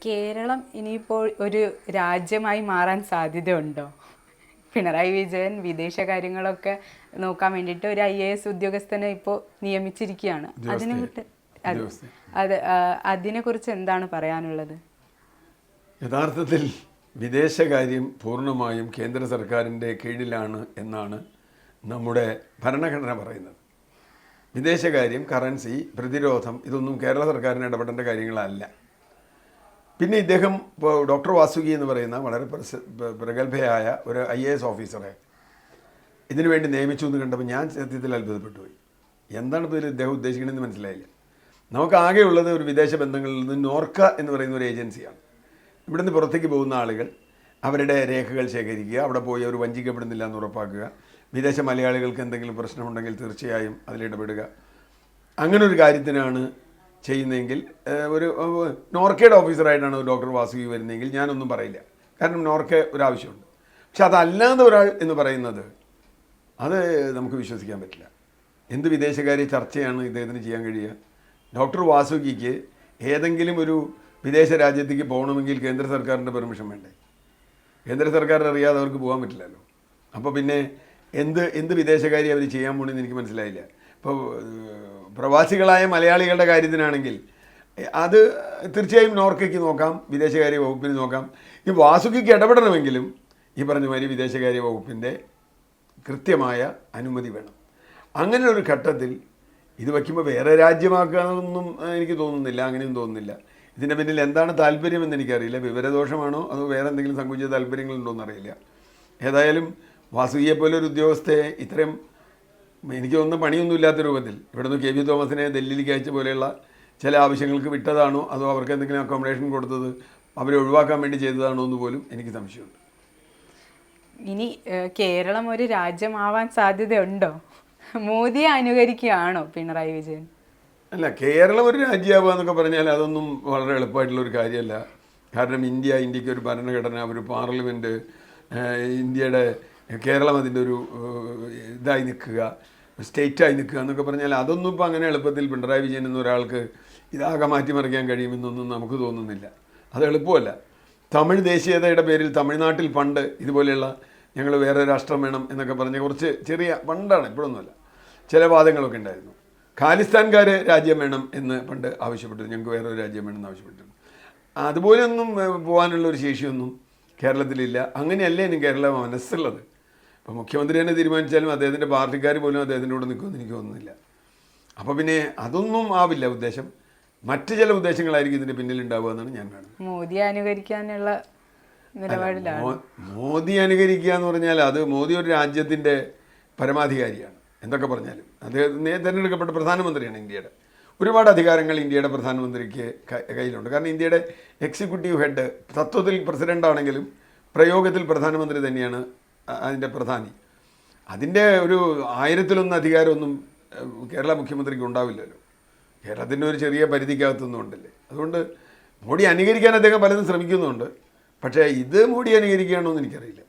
കേരളം ഇനിയിപ്പോൾ ഒരു രാജ്യമായി മാറാൻ സാധ്യതയുണ്ടോ? പിണറായി വിജയൻ വിദേശകാര്യങ്ങളൊക്കെ നോക്കാൻ വേണ്ടിയിട്ട് ഒരു IAS ഉദ്യോഗസ്ഥനെ ഇപ്പോൾ നിയമിച്ചിരിക്കുകയാണ്. അതിനെക്കുറിച്ച് എന്താണ് പറയാനുള്ളത്? യഥാർത്ഥത്തിൽ വിദേശകാര്യം പൂർണ്ണമായും കേന്ദ്ര സർക്കാരിൻ്റെ കീഴിലാണ് എന്നാണ് നമ്മുടെ ഭരണഘടന പറയുന്നത്. വിദേശകാര്യം, കറൻസി, പ്രതിരോധം ഇതൊന്നും കേരള സർക്കാരിന് ഇടപെടേണ്ട കാര്യങ്ങളല്ല. പിന്നെ ഇദ്ദേഹം ഡോക്ടർ വാസുകി എന്ന് പറയുന്ന വളരെ പ്രഗത്ഭയായ ഒരു IAS ഓഫീസറെ ഇതിനു വേണ്ടി നിയമിച്ചു എന്ന് കണ്ടപ്പോൾ ഞാൻ സത്യത്തിൽ അത്ഭുതപ്പെട്ടു പോയി. എന്താണ് ഇപ്പോൾ ഇദ്ദേഹം ഉദ്ദേശിക്കണമെന്ന് മനസ്സിലായില്ല. നമുക്ക് ആകെയുള്ളത് ഒരു വിദേശ ബന്ധങ്ങളിൽ നിന്ന് നോർക്ക എന്ന് പറയുന്ന ഒരു ഏജൻസിയാണ്. ഇവിടുന്ന് പുറത്തേക്ക് പോകുന്ന ആളുകൾ അവരുടെ രേഖകൾ ശേഖരിക്കുക, അവിടെ പോയി അവർ വഞ്ചിക്കപ്പെടുന്നില്ല എന്ന് ഉറപ്പാക്കുക, വിദേശ മലയാളികൾക്ക് എന്തെങ്കിലും പ്രശ്നമുണ്ടെങ്കിൽ തീർച്ചയായും അതിലിടപെടുക, അങ്ങനെ ഒരു കാര്യത്തിനാണ് ചെയ്യുന്നതെങ്കിൽ ഒരു നോർക്കയുടെ ഓഫീസറായിട്ടാണ് ഡോക്ടർ വാസുകി വരുന്നതെങ്കിൽ ഞാനൊന്നും പറയില്ല. കാരണം നോർക്ക ഒരാവശ്യമുണ്ട്. പക്ഷെ അതല്ലാതെ ഒരാൾ എന്ന് പറയുന്നത് അത് നമുക്ക് വിശ്വസിക്കാൻ പറ്റില്ല. എന്ത് വിദേശകാര്യ ചർച്ചയാണ് ഇദ്ദേഹത്തിന് ചെയ്യാൻ കഴിയുക? ഡോക്ടർ വാസുകിക്ക് ഏതെങ്കിലും ഒരു വിദേശ രാജ്യത്തേക്ക് പോകണമെങ്കിൽ കേന്ദ്ര സർക്കാരിൻ്റെ പെർമിഷൻ വേണ്ടേ? കേന്ദ്ര സർക്കാർ അറിയാതെ അവർക്ക് പോകാൻ പറ്റില്ലല്ലോ. അപ്പോൾ പിന്നെ എന്ത് വിദേശകാര്യം അവർ ചെയ്യാൻ പോകണമെന്ന് എനിക്ക് മനസ്സിലായില്ല. ഇപ്പോൾ പ്രവാസികളായ മലയാളികളുടെ കാര്യത്തിനാണെങ്കിൽ അത് തീർച്ചയായും നോർക്കയ്ക്ക് നോക്കാം, വിദേശകാര്യ വകുപ്പിന് നോക്കാം. ഈ വാസുകിക്ക് ഇടപെടണമെങ്കിലും ഈ പറഞ്ഞ മാതിരി വിദേശകാര്യ വകുപ്പിൻ്റെ കൃത്യമായ അനുമതി വേണം. അങ്ങനെ ഒരു ഘട്ടത്തിൽ ഇത് വയ്ക്കുമ്പോൾ വേറെ രാജ്യമാക്കാനൊന്നും എനിക്ക് തോന്നുന്നില്ല, അങ്ങനെയും തോന്നുന്നില്ല. ഇതിൻ്റെ പിന്നിൽ എന്താണ് താല്പര്യമെന്ന് എനിക്കറിയില്ല. വിവരദോഷമാണോ അതോ വേറെ എന്തെങ്കിലും സങ്കുചിത താല്പര്യങ്ങളുണ്ടോ എന്നറിയില്ല. ഏതായാലും വാസുകിയെപ്പോലെ ഒരു ഉദ്യോഗസ്ഥയെ ഇത്രയും എനിക്ക് തോന്നുന്ന പണിയൊന്നുമില്ലാത്ത രൂപത്തിൽ ഇവിടുന്ന് KV തോമസിനെ ഡൽഹിയിലേക്ക് അയച്ച പോലെയുള്ള ചില ആവശ്യങ്ങൾക്ക് വിട്ടതാണോ അതോ അവർക്ക് എന്തെങ്കിലും അക്കോമഡേഷൻ കൊടുത്തത് അവരെ ഒഴിവാക്കാൻ വേണ്ടി ചെയ്തതാണോ എന്ന് പോലും എനിക്ക് സംശയമുണ്ട്. ഇനി കേരളം ഒരു രാജ്യമാവാൻ സാധ്യതയുണ്ടോ? മോദിയെ അനുകരിക്കുകയാണോ പിണറായി വിജയൻ? അല്ല, കേരളം ഒരു രാജ്യമാവുക എന്നൊക്കെ പറഞ്ഞാൽ അതൊന്നും വളരെ എളുപ്പമായിട്ടുള്ളൊരു കാര്യമല്ല. കാരണം ഇന്ത്യക്ക് ഒരു ഭരണഘടന, ഒരു പാർലമെൻറ്റ്, ഇന്ത്യയുടെ കേരളം അതിൻ്റെ ഒരു ഇതായി നിൽക്കുക, സ്റ്റേറ്റായി നിൽക്കുക എന്നൊക്കെ പറഞ്ഞാൽ അതൊന്നും ഇപ്പോൾ അങ്ങനെ എളുപ്പത്തിൽ പിണറായി വിജയൻ എന്നൊരാൾക്ക് ഇതാകെ മാറ്റിമറിക്കാൻ കഴിയുമെന്നൊന്നും നമുക്ക് തോന്നുന്നില്ല. അത് എളുപ്പമല്ല. തമിഴ് ദേശീയതയുടെ പേരിൽ തമിഴ്നാട്ടിൽ പണ്ട് ഇതുപോലെയുള്ള ഞങ്ങൾ വേറെ രാഷ്ട്രം വേണം എന്നൊക്കെ പറഞ്ഞ് കുറച്ച് ചെറിയ പണ്ടാണ്, ഇപ്പോഴൊന്നുമല്ല, ചില വാദങ്ങളൊക്കെ ഉണ്ടായിരുന്നു. ഖാലിസ്ഥാൻകാർ രാജ്യം വേണം എന്ന് പണ്ട് ആവശ്യപ്പെട്ടു, ഞങ്ങൾക്ക് വേറൊരു രാജ്യം വേണമെന്ന് ആവശ്യപ്പെട്ടിരുന്നു. അതുപോലെയൊന്നും പോകാനുള്ളൊരു ശേഷിയൊന്നും കേരളത്തിലില്ല. അങ്ങനെയല്ലേ എനിക്ക് കേരള മനസ്സുള്ളത്. ഇപ്പോൾ മുഖ്യമന്ത്രി തന്നെ തീരുമാനിച്ചാലും അദ്ദേഹത്തിൻ്റെ പാർട്ടിക്കാർ പോലും അദ്ദേഹത്തിൻ്റെ കൂടെ നിൽക്കുമെന്ന് എനിക്ക് തോന്നുന്നില്ല. അപ്പോൾ പിന്നെ അതൊന്നും ആവില്ല ഉദ്ദേശം. മറ്റ് ചില ഉദ്ദേശങ്ങളായിരിക്കും ഇതിൻ്റെ പിന്നിലുണ്ടാവുക എന്നാണ് ഞാൻ കാണുന്നത്. മോദിയെ അനുകരിക്കാനുള്ള നിലപാടിലാണ്. മോദി അനുകരിക്കുക എന്ന് പറഞ്ഞാൽ അത് മോദി ഒരു രാജ്യത്തിൻ്റെ പരമാധികാരിയാണ്. എന്തൊക്കെ പറഞ്ഞാലും അദ്ദേഹം തിരഞ്ഞെടുക്കപ്പെട്ട പ്രധാനമന്ത്രിയാണ് ഇന്ത്യയുടെ. ഒരുപാട് അധികാരങ്ങൾ ഇന്ത്യയുടെ പ്രധാനമന്ത്രിക്ക് കയ്യിലുണ്ട്. കാരണം ഇന്ത്യയുടെ എക്സിക്യൂട്ടീവ് ഹെഡ് തത്വത്തിൽ പ്രസിഡൻ്റ് ആണെങ്കിലും പ്രയോഗത്തിൽ പ്രധാനമന്ത്രി തന്നെയാണ് അതിൻ്റെ പ്രധാനി. അതിൻ്റെ ഒരു 1000-ലൊന്ന് അധികാരമൊന്നും കേരള മുഖ്യമന്ത്രിക്ക് ഉണ്ടാവില്ലല്ലോ. കേരളത്തിൻ്റെ ഒരു ചെറിയ പരിധിക്കകത്തൊന്നും ഉണ്ടല്ലേ. അതുകൊണ്ട് മോഡി അനുകരിക്കാൻ അദ്ദേഹം പലതും ശ്രമിക്കുന്നുണ്ട്. പക്ഷേ ഇത് മോഡി അനുകരിക്കുകയാണോ എന്ന് എനിക്കറിയില്ല.